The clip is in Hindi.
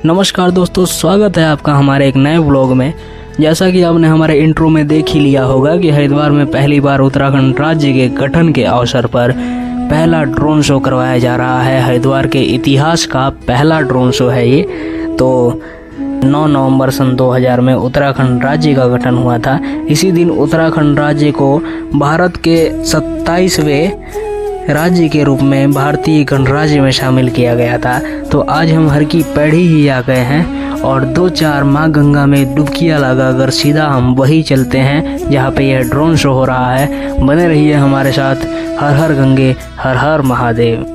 नमस्कार दोस्तों, स्वागत है आपका हमारे एक नए व्लॉग में। जैसा कि आपने हमारे इंट्रो में देख ही लिया होगा कि हरिद्वार में पहली बार उत्तराखंड राज्य के गठन के अवसर पर पहला ड्रोन शो करवाया जा रहा है। हरिद्वार के इतिहास का पहला ड्रोन शो है ये। तो 9 नवंबर सन 2000 में उत्तराखंड राज्य का गठन हुआ था। इसी दिन उत्तराखंड राज्य को भारत के 27वें राज्य के रूप में भारतीय गणराज्य में शामिल किया गया था। तो आज हम हर की पैड़ी ही आ गए हैं और 2-4 माँ गंगा में डुबकियाँ लगाकर सीधा हम वही चलते हैं जहाँ पे यह ड्रोन शो हो रहा है। बने रहिए हमारे साथ। हर हर गंगे, हर हर महादेव।